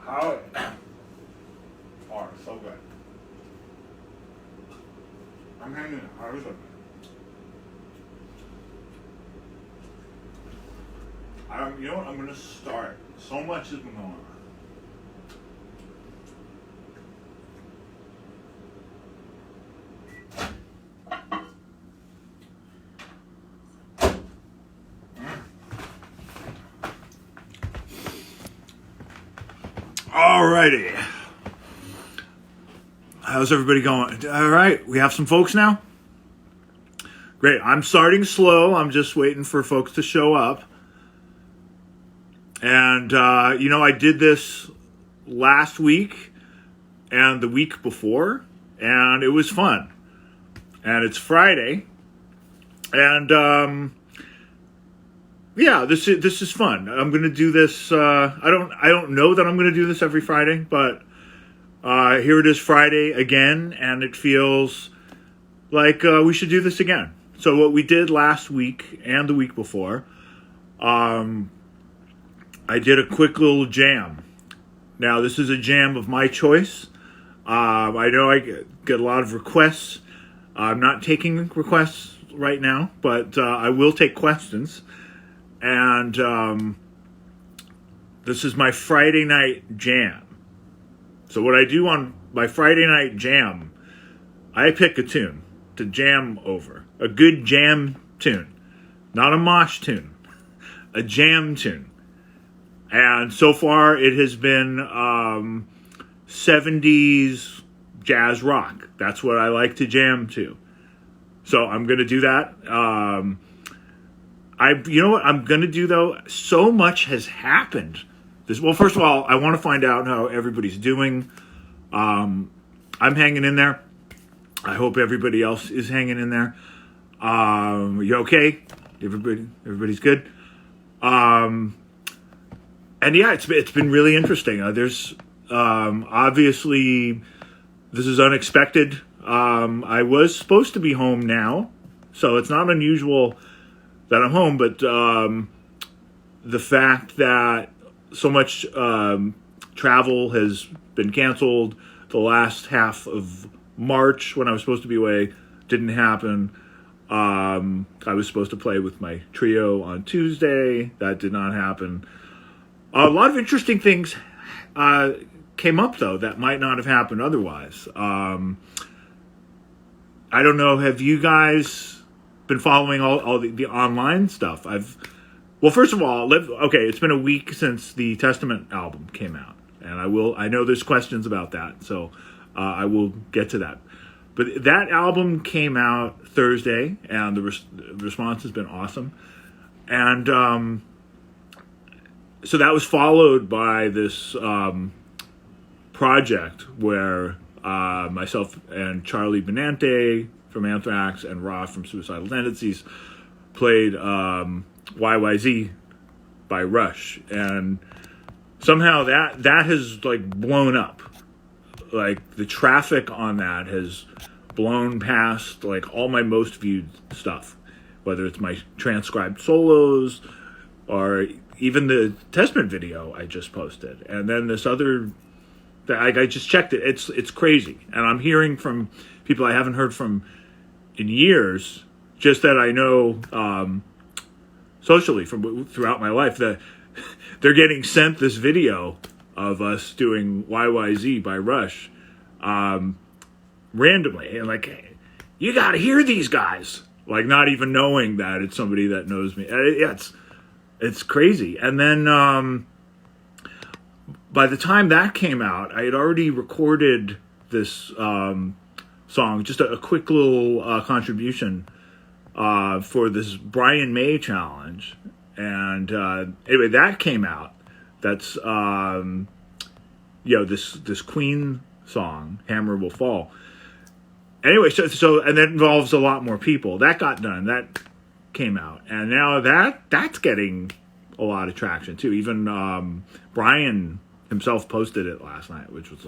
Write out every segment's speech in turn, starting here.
How are so good. I'm hanging in. How is it? You know what? I'm gonna start. So much has been going on. Alrighty. How's everybody going? All right, we have some folks now. Great. I'm starting slow. I'm just waiting for folks to show up. And, I did this last week and the week before, and it was fun. And it's Friday. And, this is fun. I'm going to do this. I don't know that I'm going to do this every Friday, but here it is Friday again, and it feels like we should do this again. So what we did last week and the week before, I did a quick little jam. Now, this is a jam of my choice. I know I get a lot of requests. I'm not taking requests right now, but I will take questions. And this is my Friday night jam. So what I do on my Friday night jam, I pick a tune to jam over. A good jam tune. Not a mosh tune. A jam tune. And so far it has been 70s jazz rock. That's what I like to jam to. So I'm going to do that. You know what I'm going to do, though? So much has happened. First of all, I want to find out how everybody's doing. I'm hanging in there. I hope everybody else is hanging in there. You okay? Everybody's good. And yeah, it's been really interesting. There's obviously this is unexpected. I was supposed to be home now, so it's not unusual that I'm home. But the fact that so much travel has been canceled, the last half of March when I was supposed to be away didn't happen. I was supposed to play with my trio on Tuesday. That did not happen. A lot of interesting things came up, though, that might not have happened otherwise. I don't know. Have you guys been following all the online stuff? First of all, it's been a week since the Testament album came out. And I know there's questions about that, so I will get to that. But that album came out Thursday, and the response has been awesome. And so that was followed by this project where myself and Charlie Benante from Anthrax and Ra from Suicidal Tendencies played YYZ by Rush. And somehow that has blown up. The traffic on that has blown past all my most viewed stuff, whether it's my transcribed solos or even the Testament video I just posted, and then this other that I just checked it. It's crazy, and I'm hearing from people I haven't heard from in years, just that I know socially from throughout my life, that they're getting sent this video of us doing YYZ by Rush randomly, and you got to hear these guys, not even knowing that it's somebody that knows me. It's crazy. And then by the time that came out, I had already recorded this song, just a quick little contribution for this Brian May challenge. And anyway, that came out. That's this Queen song, Hammer Will Fall. Anyway, so and that involves a lot more people. That got done. That came out, and now that's getting a lot of traction too. Even Brian himself posted it last night, which was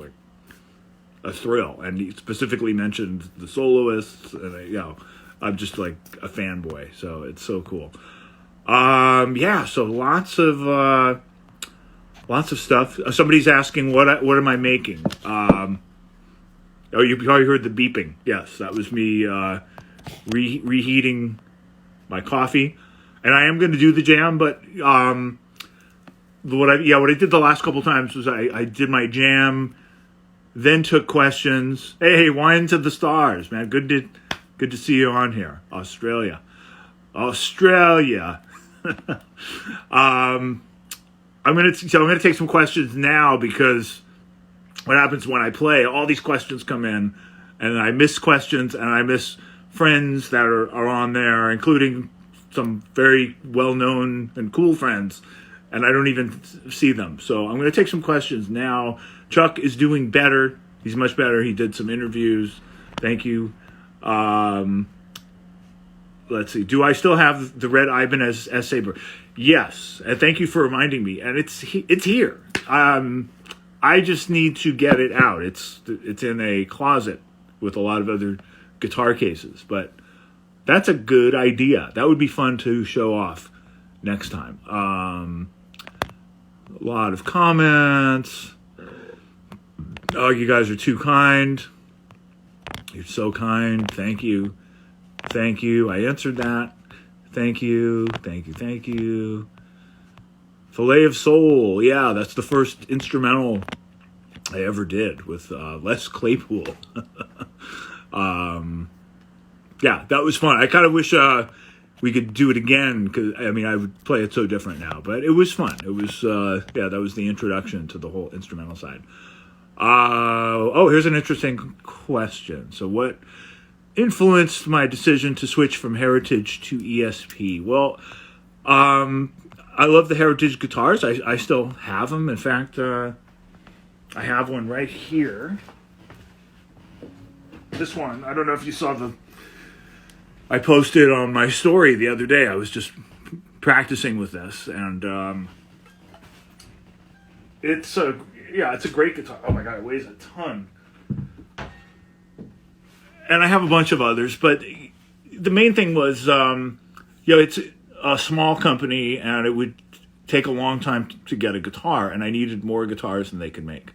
a thrill, and he specifically mentioned the soloists, and I'm just a fanboy, so it's so cool. So lots of lots of stuff. Somebody's asking what am I making? Oh, you probably heard the beeping. Yes, that was me reheating my coffee, and I am going to do the jam. But what I did the last couple times was I did my jam, then took questions. Hey, wine to the stars, man. Good to see you on here, Australia. I'm gonna take some questions now, because what happens when I play, all these questions come in, and I miss questions, and I miss friends that are on there, including some very well-known and cool friends, and I don't even see them. So I'm going to take some questions now. Chuck is doing better. He's much better. He did some interviews. Thank you. Let's see. Do I still have the red Ibanez S Saber? Yes. And thank you for reminding me. And it's here. I just need to get it out. It's in a closet with a lot of other guitar cases. But that's a good idea. That would be fun to show off next time. A lot of comments. Oh, you guys are too kind. You're so kind. Thank you. Thank you. I answered that. Thank you. Thank you. Thank you. Fillet of Soul. Yeah, that's the first instrumental I ever did with Les Claypool. Yeah, that was fun. I kind of wish we could do it again, because I mean, I would play it so different now, but it was fun. It was that was the introduction to the whole instrumental side. Here's an interesting question. So what influenced my decision to switch from Heritage to ESP? Well, I love the Heritage guitars. I still have them. In fact, I have one right here. This one, I don't know if you saw I posted on my story the other day. I was just practicing with this, and it's a great guitar. Oh my god, it weighs a ton. And I have a bunch of others, but the main thing was, it's a small company, and it would take a long time to get a guitar, and I needed more guitars than they could make.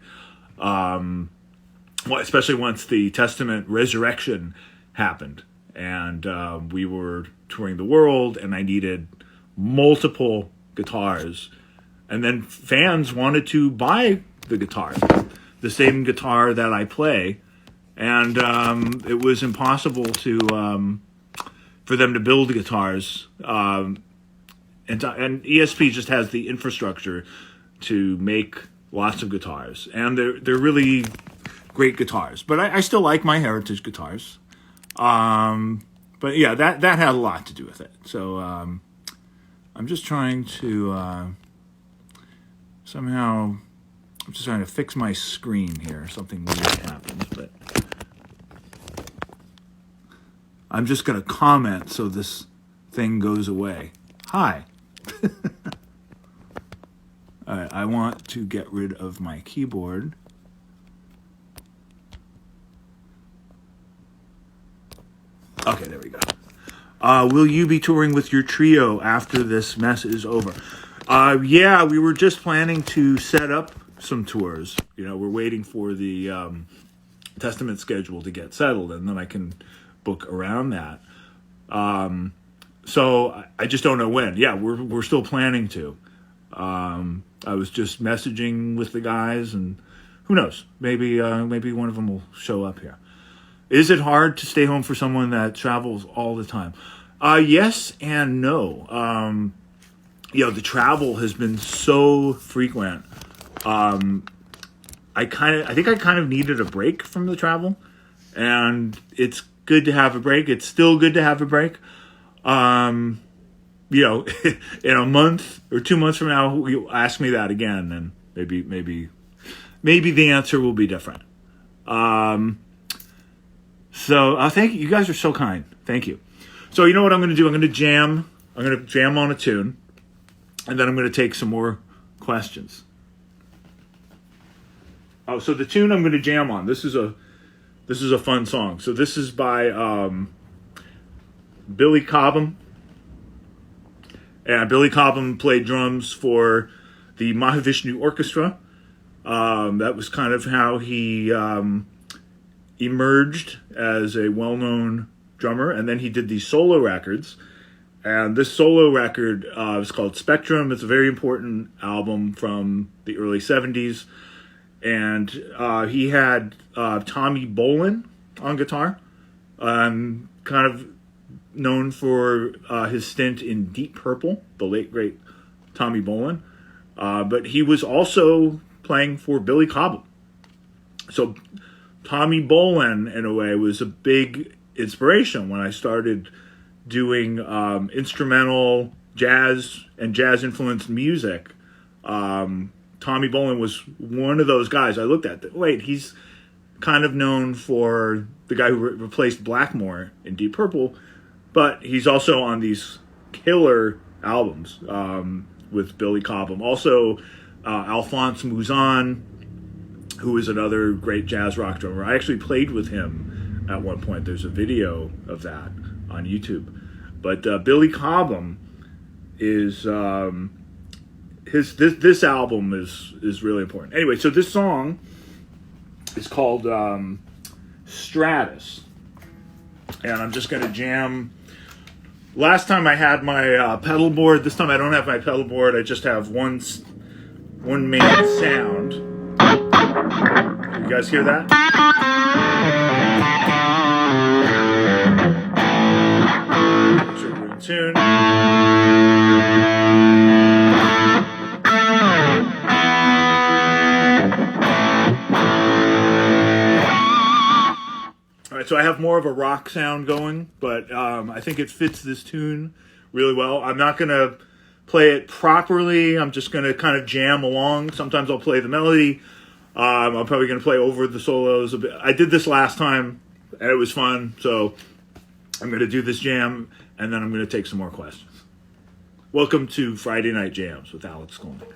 Especially once the Testament Resurrection happened, and we were touring the world, and I needed multiple guitars, and then fans wanted to buy the guitar, the same guitar that I play, and it was impossible for them to build guitars, and ESP just has the infrastructure to make lots of guitars, and they're really great guitars. But I still like my Heritage guitars. But yeah, that had a lot to do with it. So I'm just trying to I'm just trying to fix my screen here. Something weird happens, but I'm just going to comment so this thing goes away. Hi. All right, I want to get rid of my keyboard. Okay, there we go. Will you be touring with your trio after this mess is over? Yeah, we were just planning to set up some tours. We're waiting for the Testament schedule to get settled, and then I can book around that. So I just don't know when. Yeah, we're still planning to. I was just messaging with the guys, and who knows? Maybe one of them will show up here. Is it hard to stay home for someone that travels all the time? Yes and no. The travel has been so frequent. I think I kind of needed a break from the travel, and it's good to have a break. It's still good to have a break. In a month or 2 months from now, you ask me that again, and maybe the answer will be different. So thank you. You guys are so kind. Thank you. So you know what I'm going to do? I'm going to jam on a tune, and then I'm going to take some more questions. Oh, so the tune I'm going to jam on. This is a fun song. So this is by Billy Cobham. And Billy Cobham played drums for the Mahavishnu Orchestra. That was kind of how he emerged as a well-known drummer, and then he did these solo records. And this solo record is called Spectrum. It's a very important album from the early 70s. And he had Tommy Bolin on guitar, kind of known for his stint in Deep Purple, the late, great Tommy Bolin. But he was also playing for Billy Cobham. So Tommy Bolin, in a way, was a big inspiration when I started doing instrumental jazz and jazz-influenced music. Tommy Bolin was one of those guys I looked at. Wait, he's kind of known for the guy who replaced Blackmore in Deep Purple, but he's also on these killer albums with Billy Cobham. Also, Alphonse Mouzon, who is another great jazz rock drummer. I actually played with him at one point. There's a video of that on YouTube. But Billy Cobham is this album is really important. Anyway, so this song is called Stratus, and I'm just going to jam. Last time I had my pedal board. This time I don't have my pedal board. I just have one main sound. You guys hear that? Make sure we're in tune. Alright, so I have more of a rock sound going, but I think it fits this tune really well. I'm not going to play it properly. I'm just going to kind of jam along. Sometimes I'll play the melody. I'm probably going to play over the solos a bit. I did this last time, and it was fun, so I'm going to do this jam, and then I'm going to take some more questions. Welcome to Friday Night Jams with Alex Skolnick.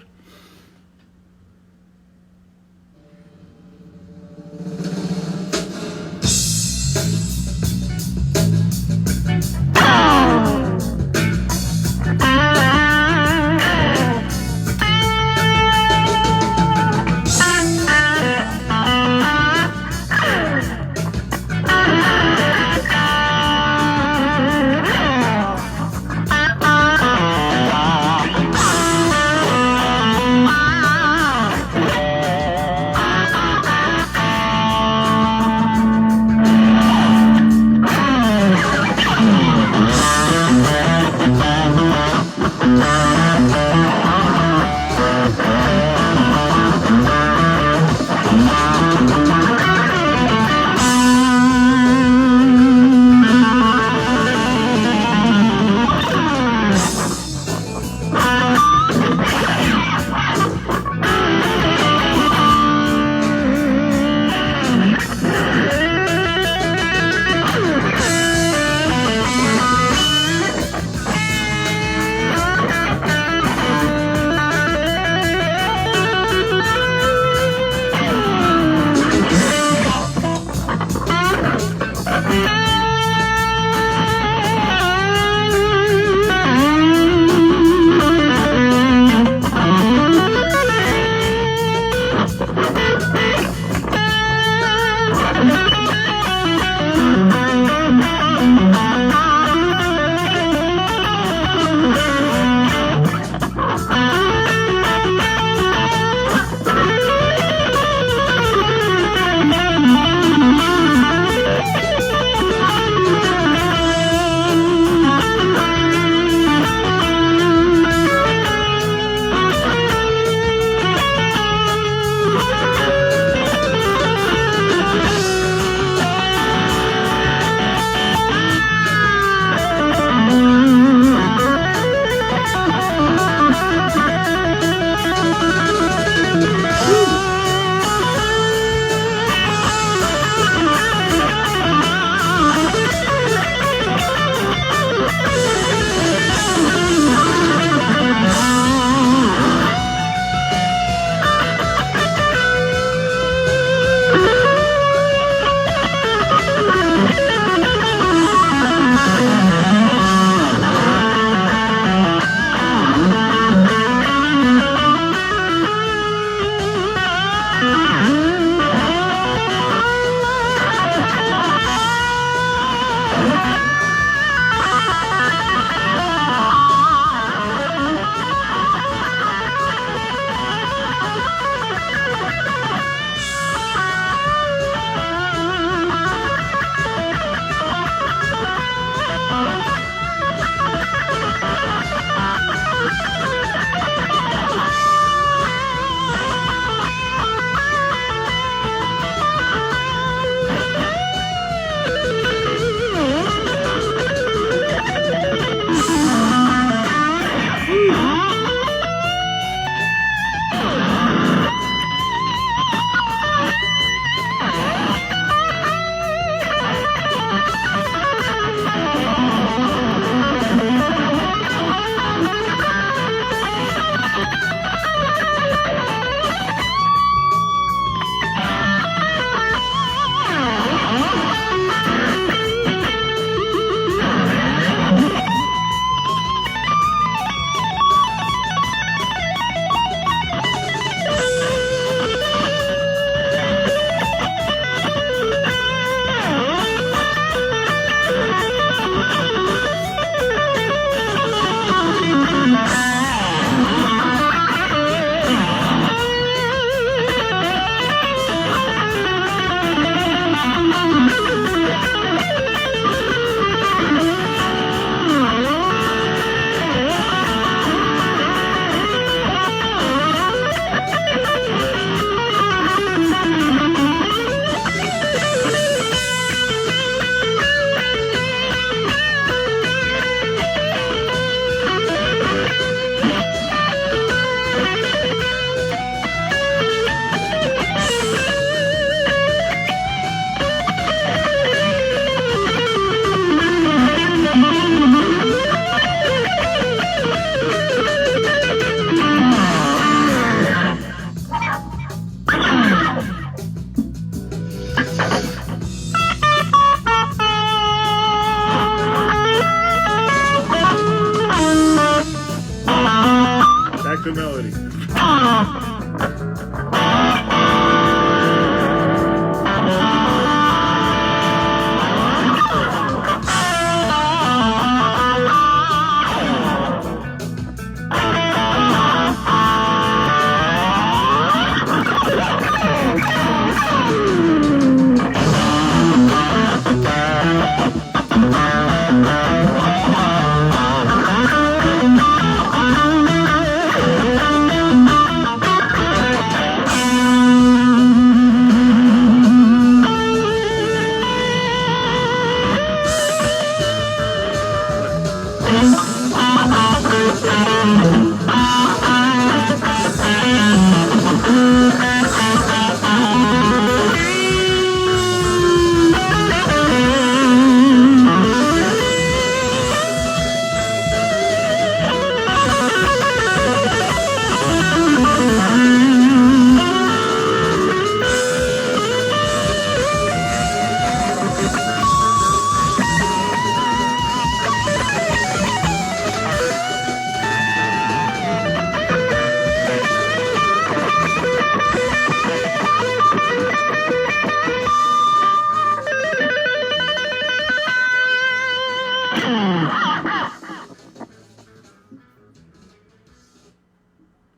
Good melody.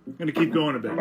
I'm going to keep going a bit.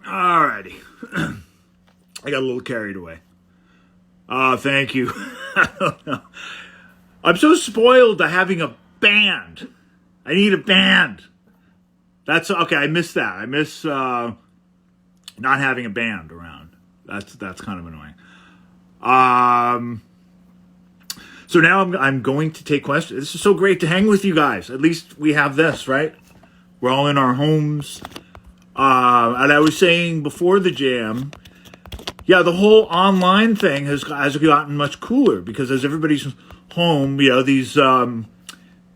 Alrighty. I got a little carried away. Thank you. I don't know. I'm so spoiled to having a band. I need a band. That's okay. I miss that. I miss not having a band around. That's kind of annoying. So now I'm going to take questions. This is so great to hang with you guys. At least we have this, right? We're all in our homes. And I was saying before the jam, yeah, the whole online thing has gotten much cooler because as everybody's home,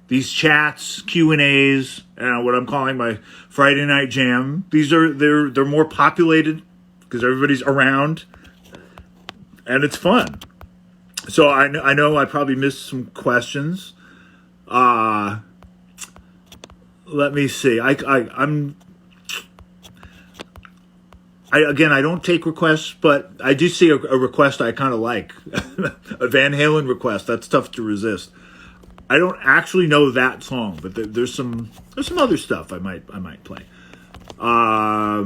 these chats, Q&As, what I'm calling my Friday night jam, they're more populated because everybody's around, and it's fun. So I know I probably missed some questions. Let me see. I don't take requests, but I do see a request I kind of like. A Van Halen request. That's tough to resist. I don't actually know that song, but there's some other stuff I might play. All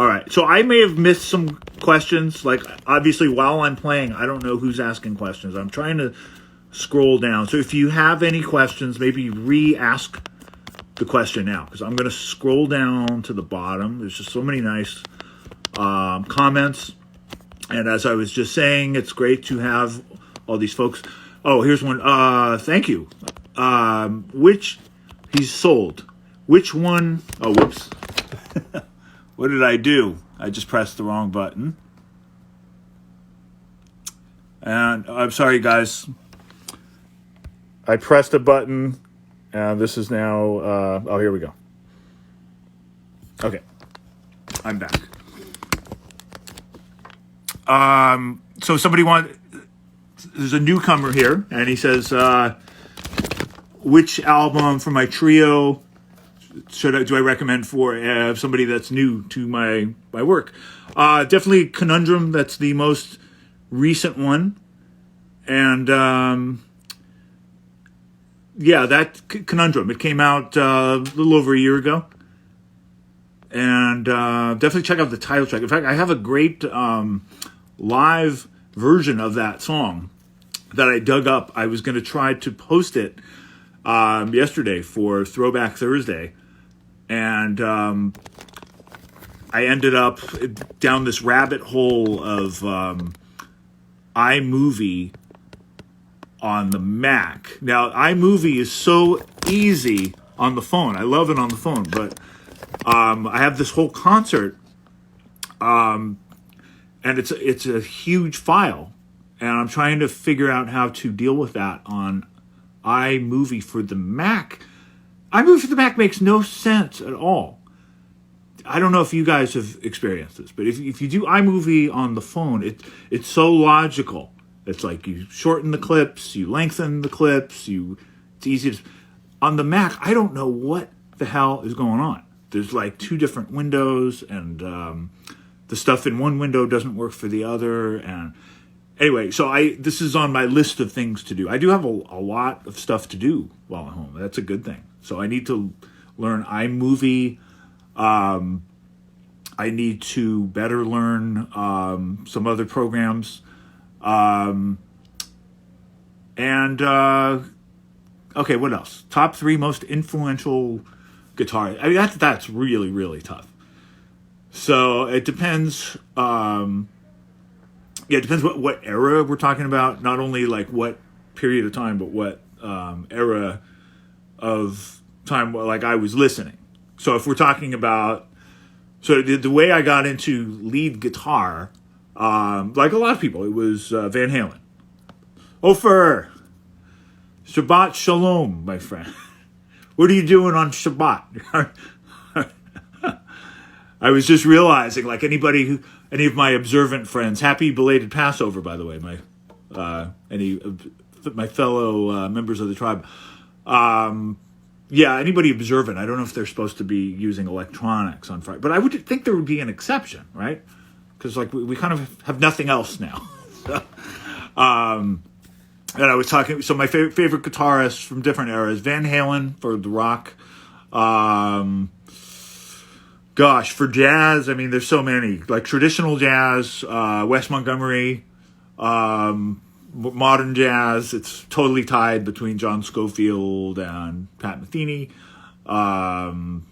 right. So I may have missed some questions. Like, obviously, while I'm playing, I don't know who's asking questions. I'm trying to scroll down. So if you have any questions, maybe re-ask the question now, because I'm going to scroll down to the bottom. There's just so many nice comments. And as I was just saying, it's great to have all these folks. Oh, here's one. Thank you. He's sold. Which one? Oh, whoops. What did I do? I just pressed the wrong button. And I'm sorry, guys. I pressed a button, and this is now... here we go. Okay. I'm back. So somebody there's a newcomer here, and he says, which album from my trio do I recommend for somebody that's new to my work? Definitely Conundrum. That's the most recent one. And that Conundrum. It came out a little over a year ago. And definitely check out the title track. In fact, I have a great live version of that song that I dug up. I was going to try to post it yesterday for Throwback Thursday. And I ended up down this rabbit hole of iMovie on the Mac. Now, iMovie is so easy on the phone. I love it on the phone, but I have this whole concert, and it's a huge file, and I'm trying to figure out how to deal with that on iMovie for the Mac. iMovie for the Mac makes no sense at all. I don't know if you guys have experienced this, but if you do iMovie on the phone, it's so logical. It's like you shorten the clips, you lengthen the clips, it's easy to... On the Mac, I don't know what the hell is going on. There's like two different windows, and the stuff in one window doesn't work for the other. And anyway, so this is on my list of things to do. I do have a lot of stuff to do while I'm home. That's a good thing. So I need to learn iMovie. I need to better learn some other programs. Okay, what else? Top 3 most influential guitar. I mean, that's really, really tough. So it depends. It depends what era we're talking about. Not only like what period of time, but what era of time like I was listening. So if we're talking about, so the way I got into lead guitar, like a lot of people, it was Van Halen. Ofer, Shabbat Shalom, my friend. What are you doing on Shabbat? I was just realizing, like any of my observant friends, happy belated Passover, by the way, my fellow members of the tribe. Anybody observant, I don't know if they're supposed to be using electronics on Friday, but I would think there would be an exception, right? Because like we kind of have nothing else now. And I was talking, so my favorite guitarists from different eras, Van Halen for the rock. For jazz, I mean, there's so many. Like traditional jazz, Wes Montgomery, modern jazz, it's totally tied between John Scofield and Pat Metheny. And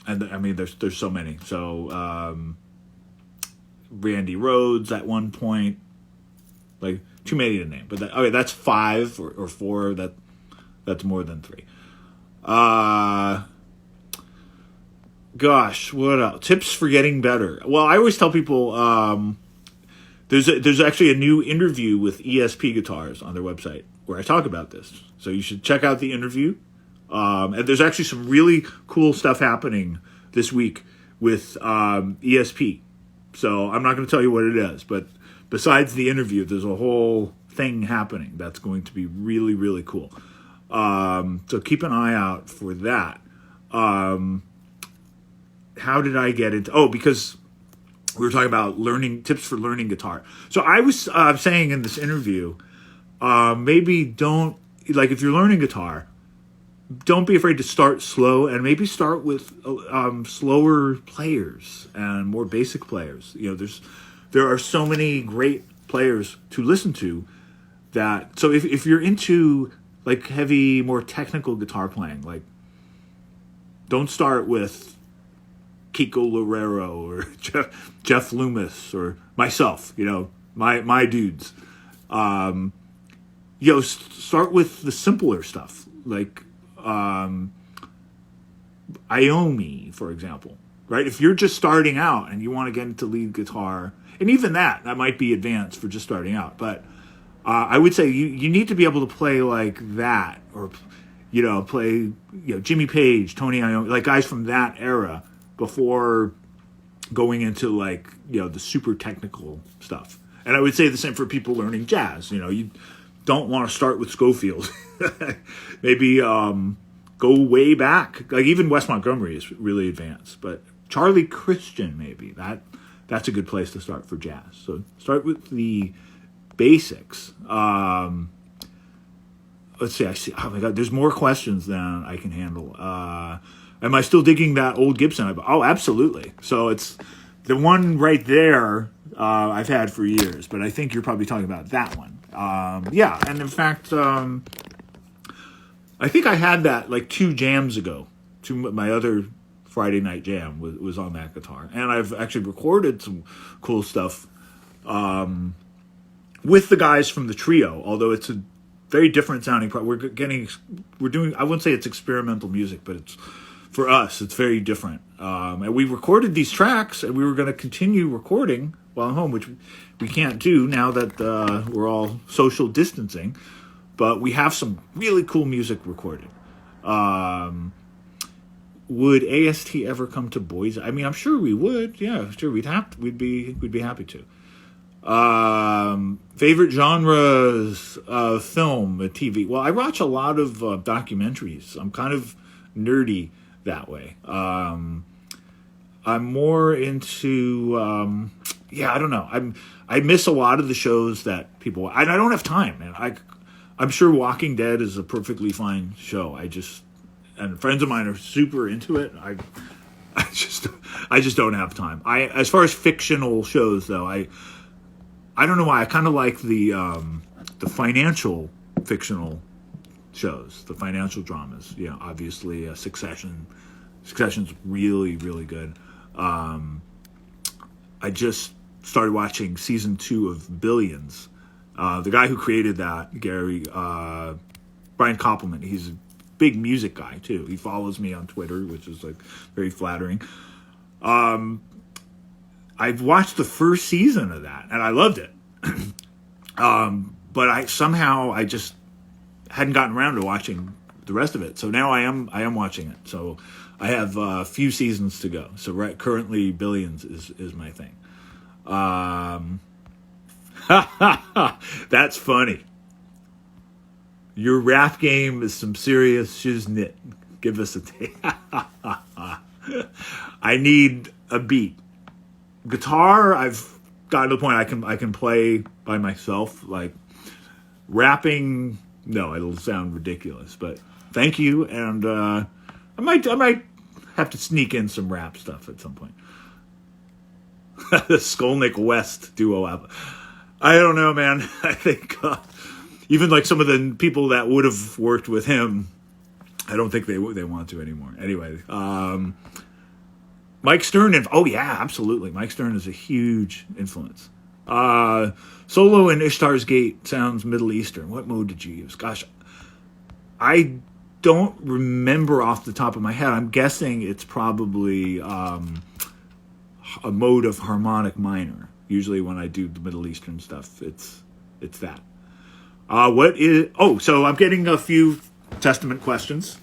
I mean, there's so many. So, Randy Rhoads at one point. Like, too many to name. But okay, that's 5 or 4. That's more than 3. Gosh, what else? Tips for getting better. Well, I always tell people there's actually a new interview with ESP Guitars on their website where I talk about this. So you should check out the interview. And there's actually some really cool stuff happening this week with ESP. So I'm not going to tell you what it is, but besides the interview, there's a whole thing happening that's going to be really, really cool. So keep an eye out for that. How did I get into... Oh, because we were talking about tips for learning guitar. So I was saying in this interview, maybe don't... Like, if you're learning guitar, don't be afraid to start slow, and maybe start with slower players and more basic players. You know, there are so many great players to listen to that... So if you're into, like, heavy, more technical guitar playing, like, don't start with Kiko Loureiro or Jeff Loomis or myself, you know, my dudes. Start with the simpler stuff, like Iommi, for example, right? If you're just starting out and you want to get into lead guitar, and even that might be advanced for just starting out, but I would say you need to be able to play like that, or, you know, play, Jimmy Page, Tony Iommi, like guys from that era, before going into, like, the super technical stuff. And I would say the same for people learning jazz. You know, you don't want to start with Schofield. Maybe go way back. Like, even Wes Montgomery is really advanced. But Charlie Christian, maybe. That's a good place to start for jazz. So start with the basics. Let's see. I see. Oh, my God. There's more questions than I can handle. Am I still digging that old Gibson? Oh, absolutely. So it's the one right there I've had for years, but I think you're probably talking about that one. Yeah, and in fact, I think I had that like 2 jams ago. My other Friday night jam was on that guitar. And I've actually recorded some cool stuff with the guys from the trio, although it's a very different sounding part. We're doing, I wouldn't say it's experimental music, but for us, it's very different. And we recorded these tracks, and we were going to continue recording while I'm home, which we can't do now that we're all social distancing. But we have some really cool music recorded. Would AST ever come to Boise? I mean, I'm sure we would. Yeah, sure, we'd be happy to. Favorite genres of film, TV. Well, I watch a lot of documentaries. I'm kind of nerdy that way. I'm more into, I don't know. I miss a lot of the shows that people, I don't have time, man. I'm sure Walking Dead is a perfectly fine show. And friends of mine are super into it. I just don't have time. As far as fictional shows though, I don't know why. I kind of like the financial fictional shows, the financial dramas. Yeah, obviously Succession. Succession's really, really good. I just started watching season 2 of Billions. The guy who created that, Brian Koppelman, he's a big music guy too. He follows me on Twitter, which is like very flattering. I've watched the first season of that and I loved it. But I just hadn't gotten around to watching the rest of it. So now I am watching it. So I have a few seasons to go. So currently Billions is my thing. That's funny. Your rap game is some serious shiznit. Give us a take. I need a beat. Guitar, I've gotten to the point I can play by myself. Like rapping, no, it'll sound ridiculous. But thank you, and I might have to sneak in some rap stuff at some point. The Skolnick West duo album. I don't know, man. I think even like some of the people that would have worked with him, I don't think they want to anymore. Anyway, Mike Stern, oh yeah, absolutely. Mike Stern is a huge influence. Solo in Ishtar's Gate sounds Middle Eastern. What mode did you use? Gosh, I don't remember off the top of my head. I'm guessing it's probably a mode of harmonic minor. Usually when I do the Middle Eastern stuff, it's that. So I'm getting a few Testament questions.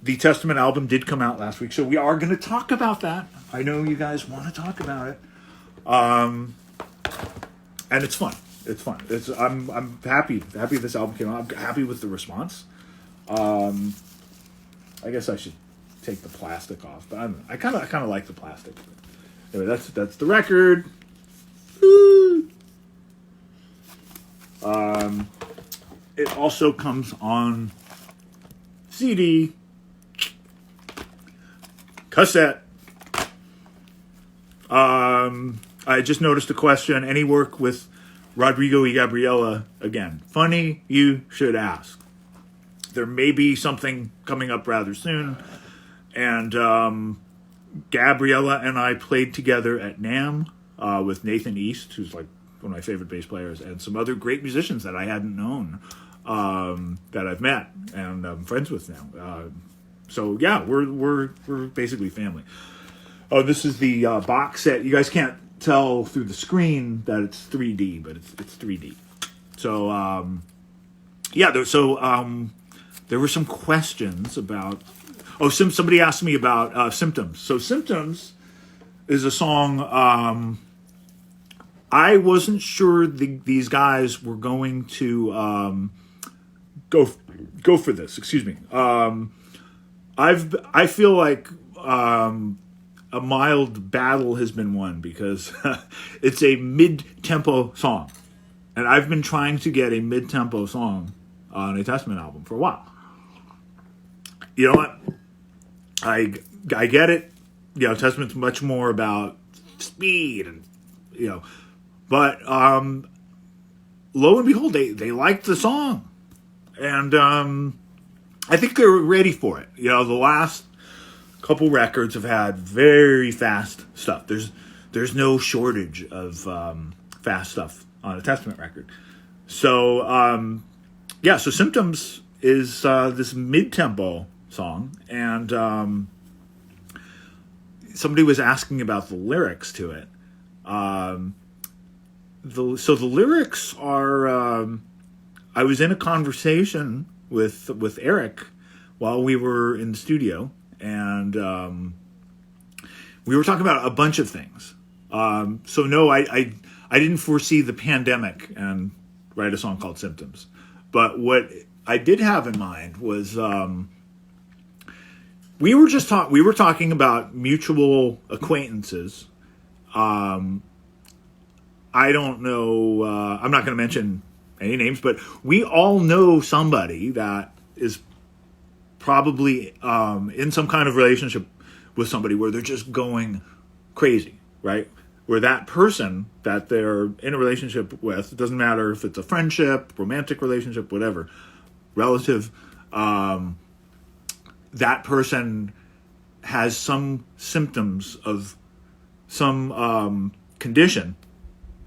The Testament album did come out last week, so we are going to talk about that. I know you guys want to talk about it. And it's fun. It's fun. I'm happy this album came out. I'm happy with the response. I guess I should take the plastic off, but I kind of like the plastic. Anyway, that's the record. It also comes on CD, cassette. I just noticed a question. Any work with Rodrigo y Gabriela again? Funny you should ask. There may be something coming up rather soon. And Gabriela and I played together at NAMM with Nathan East, who's like one of my favorite bass players, and some other great musicians that I hadn't known that I've met and I'm friends with now. So yeah, we're basically family. Oh, this is the box set. You guys can't tell through the screen that it's 3D, but it's 3D. So there were some questions about. Oh, somebody asked me about Symptoms. So Symptoms is a song. I wasn't sure these guys were going to go for this. Excuse me. I feel like a mild battle has been won because it's a mid-tempo song, and I've been trying to get a mid-tempo song on a Testament album for a while. You know what? I get it. You know, Testament's much more about speed and but lo and behold, they liked the song, and I think they're ready for it. You know, the last couple records have had very fast stuff. There's no shortage of fast stuff on a Testament record. So so Symptoms is this mid-tempo song, and somebody was asking about the lyrics to it. The lyrics are. I was in a conversation with Eric while we were in the studio, and we were talking about a bunch of things. So no, I didn't foresee the pandemic and write a song called Symptoms. But what I did have in mind was we were talking about mutual acquaintances. I don't know. I'm not going to mention any names, but we all know somebody that is probably in some kind of relationship with somebody where they're just going crazy, right? Where that person that they're in a relationship with, it doesn't matter if it's a friendship, romantic relationship, whatever, relative, that person has some symptoms of some condition,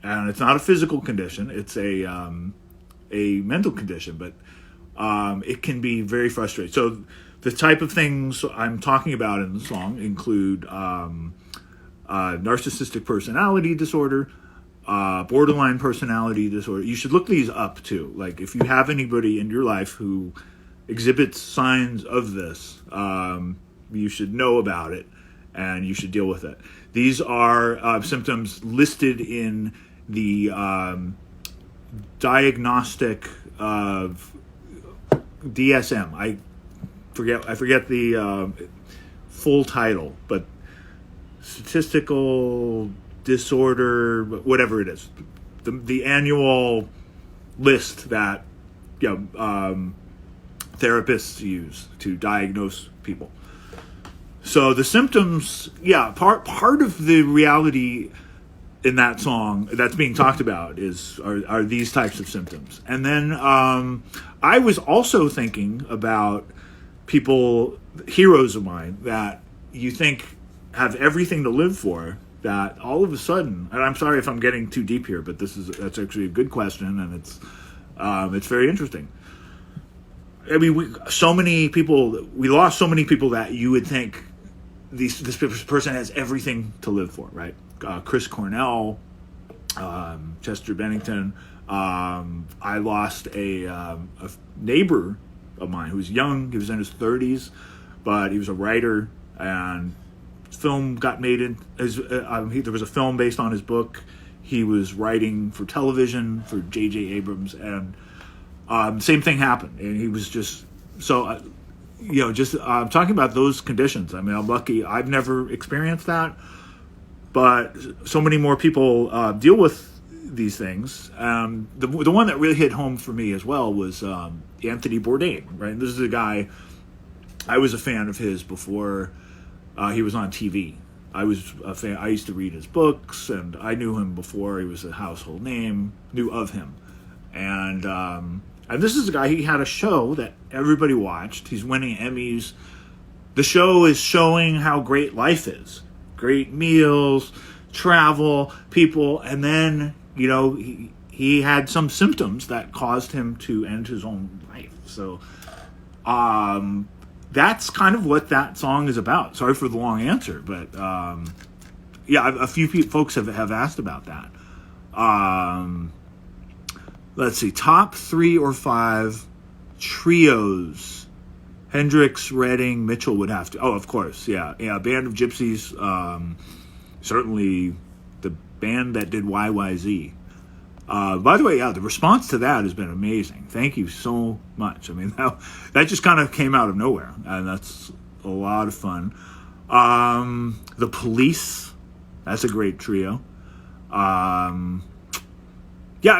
and it's not a physical condition, it's a mental condition, but it can be very frustrating. So the type of things I'm talking about in the song include narcissistic personality disorder, borderline personality disorder. You should look these up too. Like if you have anybody in your life who exhibits signs of this, you should know about it and you should deal with it. These are symptoms listed in the diagnostic of DSM. I forget the full title, but statistical disorder, whatever it is, the annual list that therapists use to diagnose people. So the symptoms, part of the reality in that song that's being talked about are these types of symptoms. And then I was also thinking about people, heroes of mine, that you think have everything to live for, that all of a sudden, and I'm sorry if I'm getting too deep here, but that's actually a good question, and it's very interesting. I mean, we lost so many people that you would think this person has everything to live for, right? Chris Cornell, Chester Bennington. I lost a neighbor of mine who was young. He was in his 30s, but he was a writer, and film got made in there was a film based on his book. He was writing for television for J.J. Abrams, and same thing happened, and he was just so talking about those conditions. I mean, I'm lucky I've never experienced that, but so many more people deal with these things. The one that really hit home for me as well was Anthony Bourdain. Right, this is a guy I was a fan of his before he was on TV. I was a fan. I used to read his books, and I knew him before he was a household name. Knew of him, and this is a guy. He had a show that everybody watched. He's winning Emmys. The show is showing how great life is. Great meals, travel, people, and then he had some symptoms that caused him to end his own life. So, that's kind of what that song is about. Sorry for the long answer, but a few folks have asked about that. Let's see, top 3 or 5 trios. Hendrix, Redding, Mitchell would have to. Oh, of course, yeah. Band of Gypsies. Certainly, the band that did YYZ. By the way, the response to that has been amazing. Thank you so much. I mean, that just kind of came out of nowhere, and that's a lot of fun. The Police, that's a great trio. I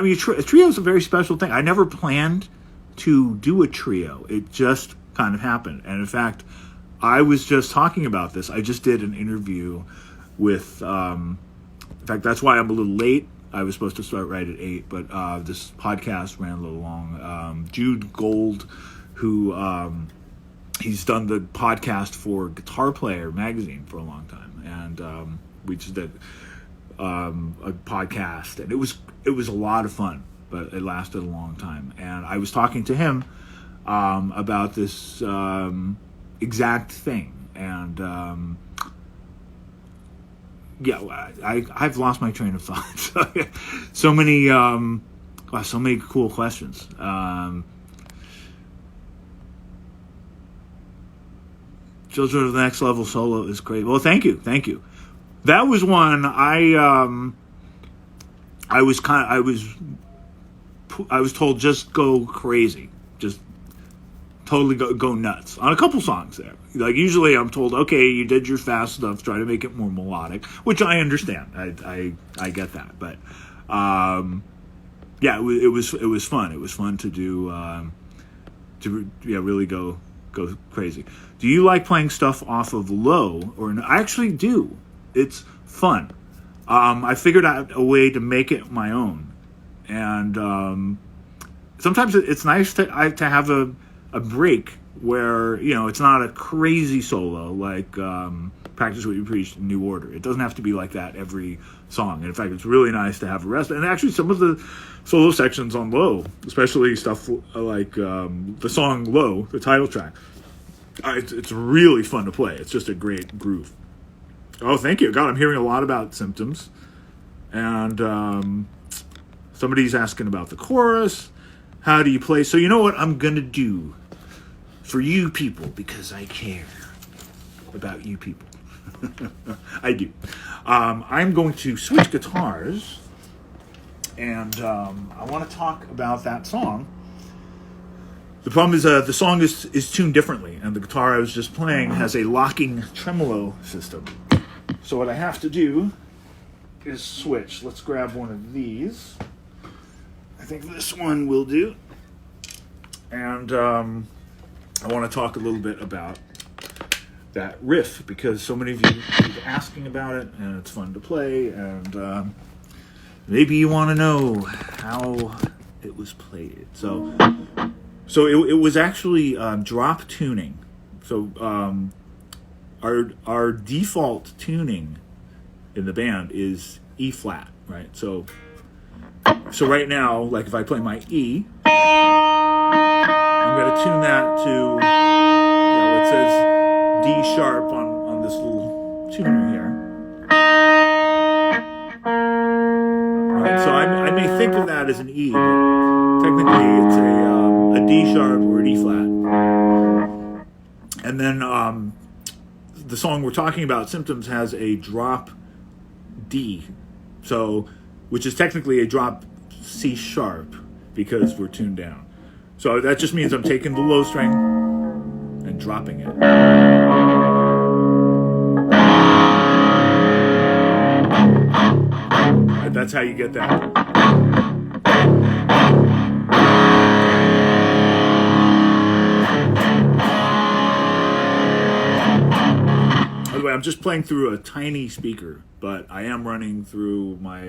mean, a trio is a very special thing. I never planned to do a trio. It just kind of happened. And in fact, I was just talking about this. I just did an interview with, in fact, that's why I'm a little late. I was supposed to start right at 8, but this podcast ran a little long. Jude Gold, who he's done the podcast for Guitar Player magazine for a long time, and we just did a podcast, and it was a lot of fun, but it lasted a long time. And I was talking to him about this exact thing, and I've lost my train of thought. so many cool questions. Children of the Next Level solo is great. Well, thank you. That was one I was told just go crazy, just totally go nuts on a couple songs there. Like, usually I'm told, okay, you did your fast stuff, try to make it more melodic, which I understand. I get that, but it was fun. It was fun to do really go crazy. Do you like playing stuff off of low or no? I actually do. It's fun. I figured out a way to make it my own, and sometimes it's nice to have a break where it's not a crazy solo like Practice What You Preach in New Order. It doesn't have to be like that every song. And in fact, it's really nice to have a rest. And actually, some of the solo sections on Low, especially stuff like the song Low, the title track, it's really fun to play. It's just a great groove. Oh, thank you. God, I'm hearing a lot about Symptoms. And somebody's asking about the chorus. How do you play? So you know what I'm going to do for you people, because I care about you people. I do. I'm going to switch guitars, and I want to talk about that song. The problem is the song is tuned differently, and the guitar I was just playing has a locking tremolo system. So what I have to do is switch. Let's grab one of these. I think this one will do. And I want to talk a little bit about that riff, because so many of you keep asking about it, and it's fun to play, and maybe you want to know how it was played. So it was actually drop tuning. So our default tuning in the band is E flat, right? So right now, like if I play my E, I'm going to tune that to, it says D sharp on this little tuner here. Right, so I may think of that as an E, but technically it's a D sharp or an E flat. And then the song we're talking about, Symptoms, has a drop D, which is technically a drop C sharp because we're tuned down. So that just means I'm taking the low string and dropping it. Right, that's how you get that. By the way, I'm just playing through a tiny speaker, but I am running through my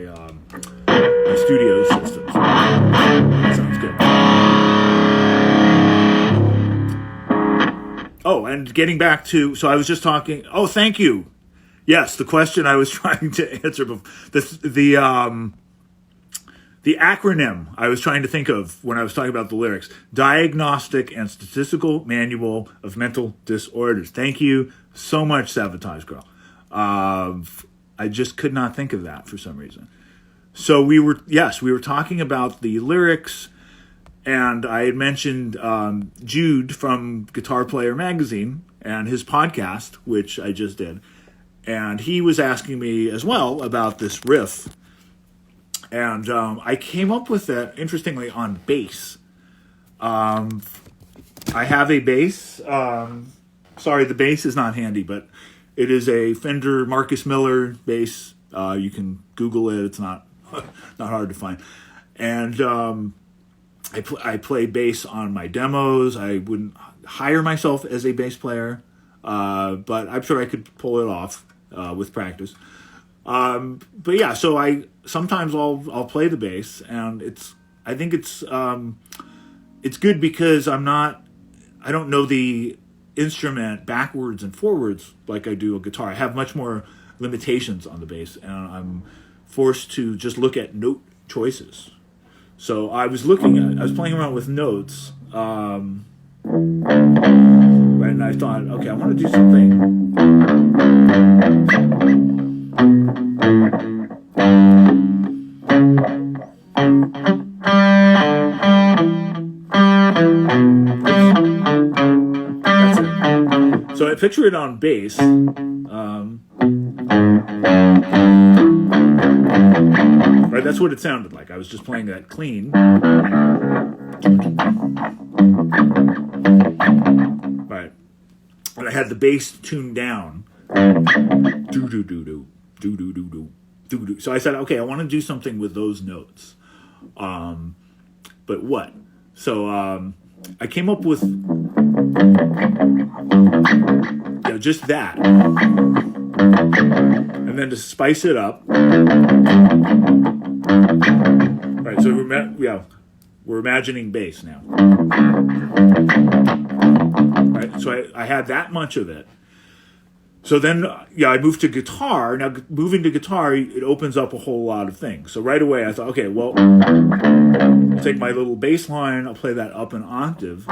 studio system. So that sounds good. Oh, and getting back to, so I was just talking. Oh, thank you. Yes, the question I was trying to answer before, the acronym I was trying to think of when I was talking about the lyrics: Diagnostic and Statistical Manual of Mental Disorders. Thank you so much, Sabotage Girl. I just could not think of that for some reason. So we were talking about the lyrics, and I had mentioned Jude from Guitar Player Magazine and his podcast, which I just did. And he was asking me as well about this riff. And I came up with that, interestingly, on bass. I have a bass. Sorry, the bass is not handy, but it is a Fender Marcus Miller bass. You can Google it. It's not hard to find. And I play bass on my demos. I wouldn't hire myself as a bass player, but I'm sure I could pull it off with practice. But yeah, so sometimes I'll play the bass, and I think it's good because I don't know the instrument backwards and forwards like I do a guitar. I have much more limitations on the bass, and I'm forced to just look at note choices. So I was playing around with notes, right, and I thought, okay, I want to do something. That's it. So I picture it on bass. Right, that's what it sounded like. I was just playing that clean. Right. And I had the bass tuned down. Do-do-do-do. So I said, okay, I want to do something with those notes. But what? So I came up with just that. And then to spice it up. Right, so we're imagining bass now. Right, so I had that much of it. So then, I moved to guitar. Now, moving to guitar, it opens up a whole lot of things. So right away, I thought, okay, well, I'll take my little bass line, I'll play that up an octave.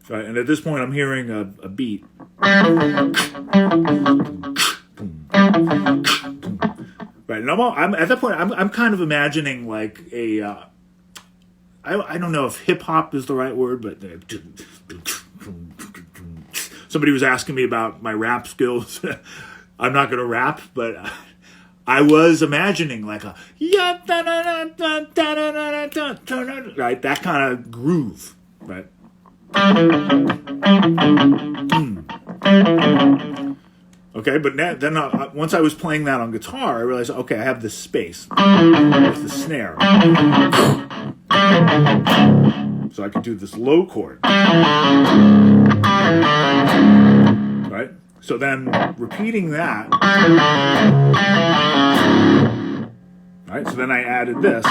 Right, and at this point, I'm hearing a beat. Right, and I'm at that point, I'm kind of imagining like a. I don't know if hip hop is the right word, but somebody was asking me about my rap skills. I'm not going to rap, but I was imagining like a right, that kind of groove, right? Okay, but then once I was playing that on guitar, I realized, okay, I have this space with the snare. So I could do this low chord. Right? So then repeating that. Right? So then I added this.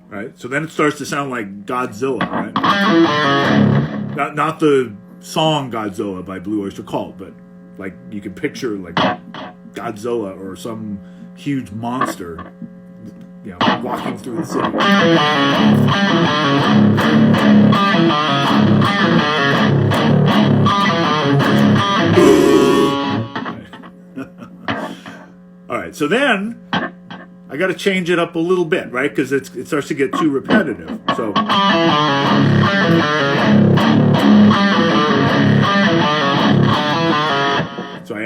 Right? right? So then it starts to sound like Godzilla, right? Not the song Godzilla by Blue Oyster Cult, but like you can picture like Godzilla or some huge monster, walking through the city. All right, so then I got to change it up a little bit, right? Because it starts to get too repetitive. So I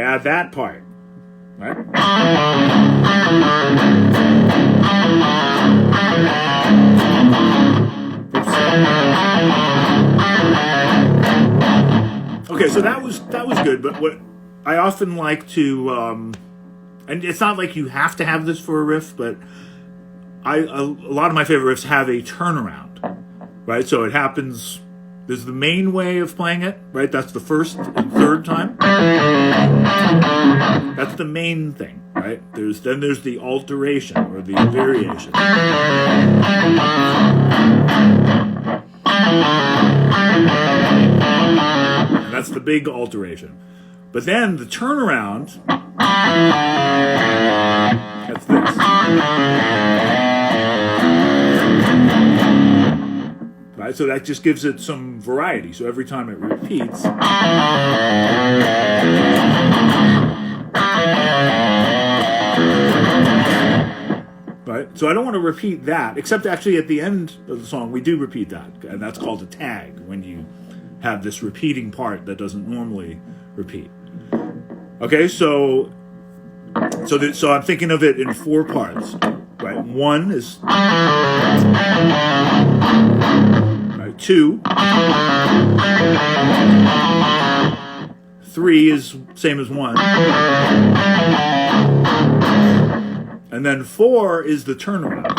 add that part, right? Okay, so that was good, but what I often like to, and it's not like you have to have this for a riff, but a lot of my favorite riffs have a turnaround, right? So it happens. There's the main way of playing it, right? That's the first and third time. That's the main thing, right? Then there's the alteration or the variation. And that's the big alteration. But then the turnaround, that's this. Right? So that just gives it some variety. So every time it repeats, right? So I don't want to repeat that, except actually at the end of the song, we do repeat that. And that's called a tag, when you have this repeating part that doesn't normally repeat. Okay, so I'm thinking of it in 4 parts, right? 1 is, right, 2, 3 is same as 1, and then 4 is the turnaround.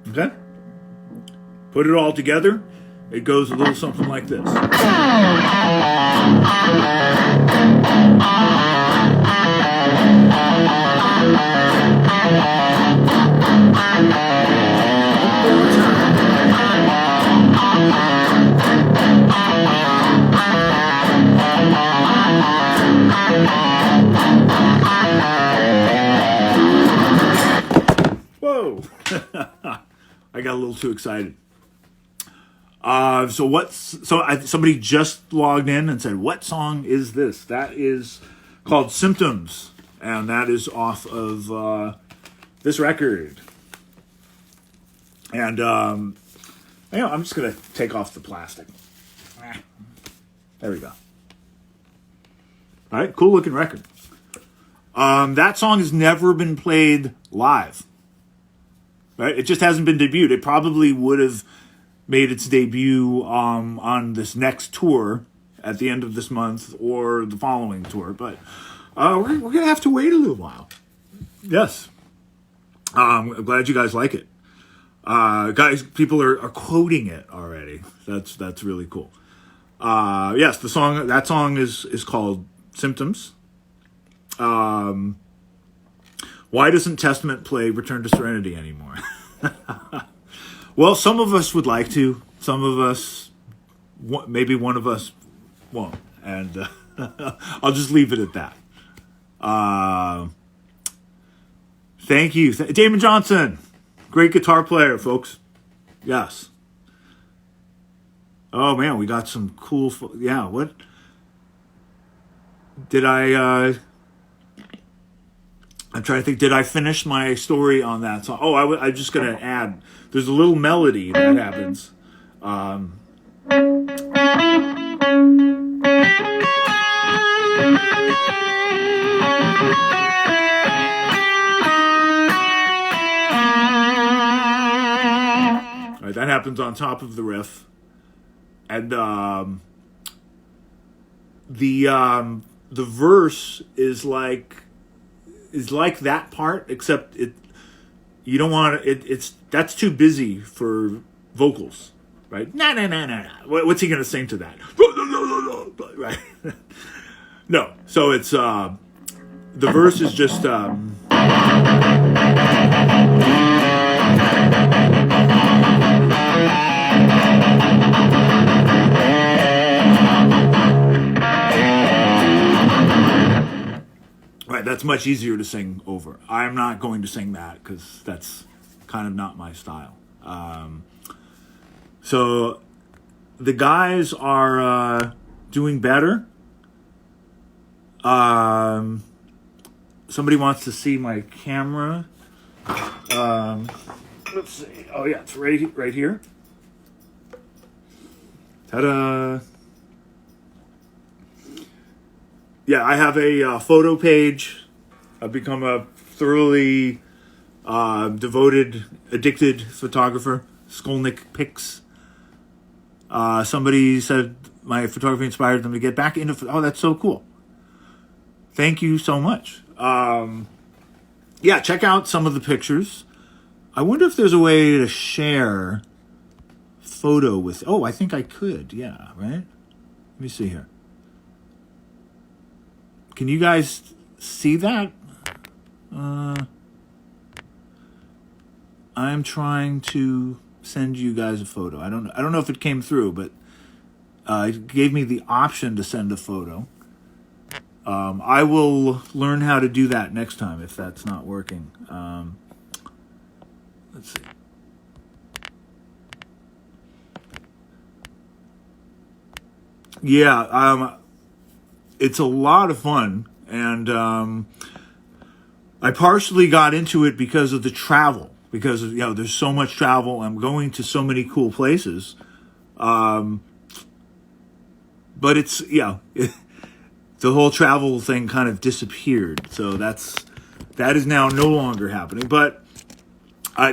Okay? Put it all together, it goes a little something like this. Whoa! I got a little too excited. Somebody just logged in and said, what song is this? That is called Symptoms, and that is off of this record. And I'm just going to take off the plastic. There we go. All right, cool looking record. That song has never been played live. Right? It just hasn't been debuted. It probably would have made its debut on this next tour at the end of this month or the following tour, but we're going to have to wait a little while. Yes. I'm glad you guys like it. Guys, people are quoting it already. That's really cool. Yes, that song is called Symptoms. Why doesn't Testament play Return to Serenity anymore? Well, some of us would like to. Some of us, maybe one of us won't. And I'll just leave it at that. Thank you. Damon Johnson. Great guitar player, folks. Yes. Oh, man, we got some cool... yeah, what? Did I... I'm trying to think, did I finish my story on that song? Oh, I'm just going to add, there's a little melody that happens. Right, that happens on top of the riff. And the verse is like that part, except you don't want it. That's too busy for vocals, right? Nah. What's he gonna sing to that? Right? No. So it's the verse is just. Right, that's much easier to sing over. I'm not going to sing that because that's kind of not my style. So the guys are doing better. Somebody wants to see my camera. Let's see. Oh yeah, it's right here. Ta-da! Yeah, I have a photo page. I've become a thoroughly devoted, addicted photographer. Skolnick pics. Somebody said my photography inspired them to get back into. Oh, that's so cool. Thank you so much. Yeah, check out some of the pictures. I wonder if there's a way to share photo with. Oh, I think I could. Yeah, right? Let me see here. Can you guys see that? I'm trying to send you guys a photo. I don't know if it came through, but it gave me the option to send a photo. I will learn how to do that next time if that's not working. Let's see. Yeah, it's a lot of fun, and I partially got into it because of the travel. Because there's so much travel. I'm going to so many cool places, but it's the whole travel thing kind of disappeared. So that is now no longer happening. But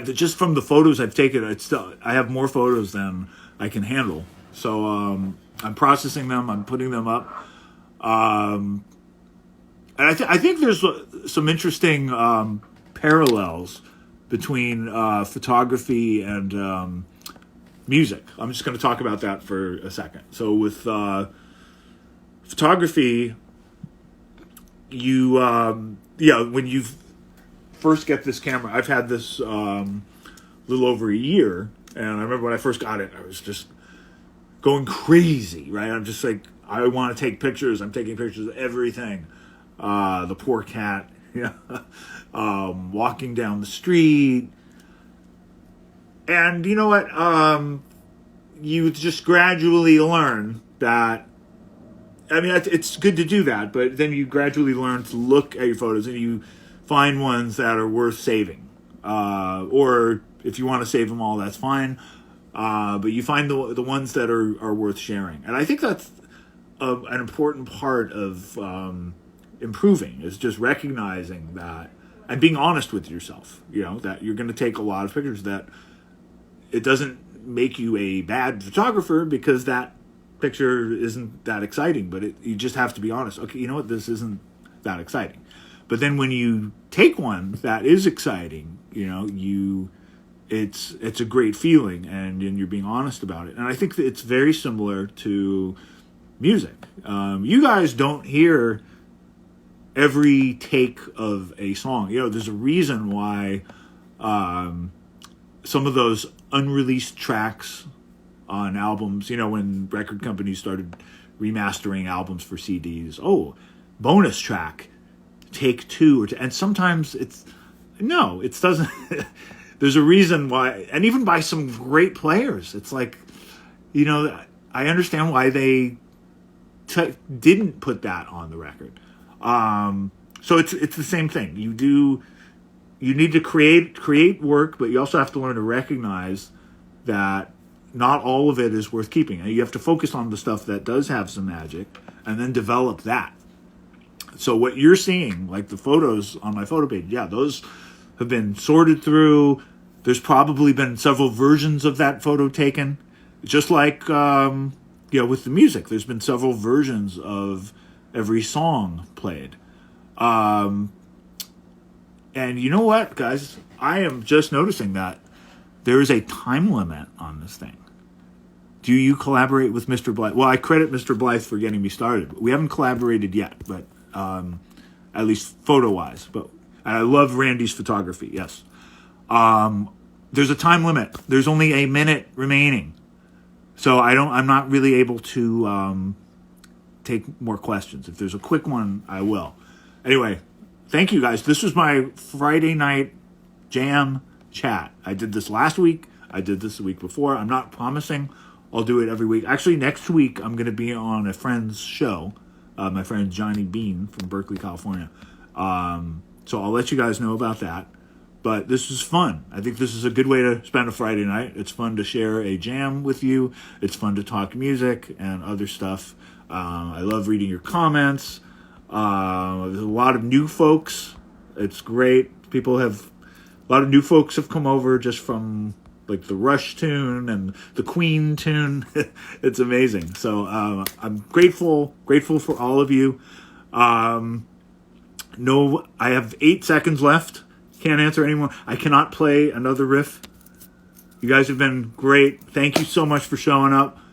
just from the photos I've taken, I have more photos than I can handle. So I'm processing them. I'm putting them up. And I think there's some interesting parallels between photography and music. I'm just going to talk about that for a second. So with photography, you when you first get this camera, I've had this little over a year, and I remember when I first got it, I was just going crazy, right? I'm just like, I want to take pictures. I'm taking pictures of everything. The poor cat, walking down the street. And you know what? You just gradually learn that, I mean, it's good to do that, but then you gradually learn to look at your photos and you find ones that are worth saving. Or if you want to save them all, that's fine. But you find the ones that are worth sharing. And I think that's an important part of improving, is just recognizing that and being honest with yourself, that you're going to take a lot of pictures, that it doesn't make you a bad photographer because that picture isn't that exciting, but you just have to be honest. Okay, you know what? This isn't that exciting. But then when you take one that is exciting, it's a great feeling, and you're being honest about it. And I think that it's very similar to music. You guys don't hear every take of a song. There's a reason why some of those unreleased tracks on albums, when record companies started remastering albums for CDs, bonus track, take 2, and sometimes it doesn't. There's a reason why, and even by some great players, it's like, I understand why they didn't put that on the record. So it's the same thing. You need to create work, but you also have to learn to recognize that not all of it is worth keeping. And you have to focus on the stuff that does have some magic and then develop that. So what you're seeing, like the photos on my photo page, those have been sorted through. There's probably been several versions of that photo taken. Just like, with the music, there's been several versions of every song played. And you know what, guys? I am just noticing that there is a time limit on this thing. Do you collaborate with Mr. Blythe? Well, I credit Mr. Blythe for getting me started. We haven't collaborated yet, but at least photo-wise. But And I love Randy's photography. Yes. There's a time limit. There's only a minute remaining. So I'm not really able to take more questions. If there's a quick one, I will. Anyway, thank you guys. This was my Friday night jam chat. I did this last week. I did this the week before. I'm not promising I'll do it every week. Actually, next week, I'm going to be on a friend's show. My friend Johnny Bean from Berkeley, California. So I'll let you guys know about that. But this is fun. I think this is a good way to spend a Friday night. It's fun to share a jam with you. It's fun to talk music and other stuff. I love reading your comments. There's a lot of new folks. It's great. A lot of new folks have come over just from like the Rush tune and the Queen tune. It's amazing. So I'm grateful for all of you. I have 8 seconds left. Can't answer anymore. I cannot play another riff. You guys have been great. Thank you so much for showing up.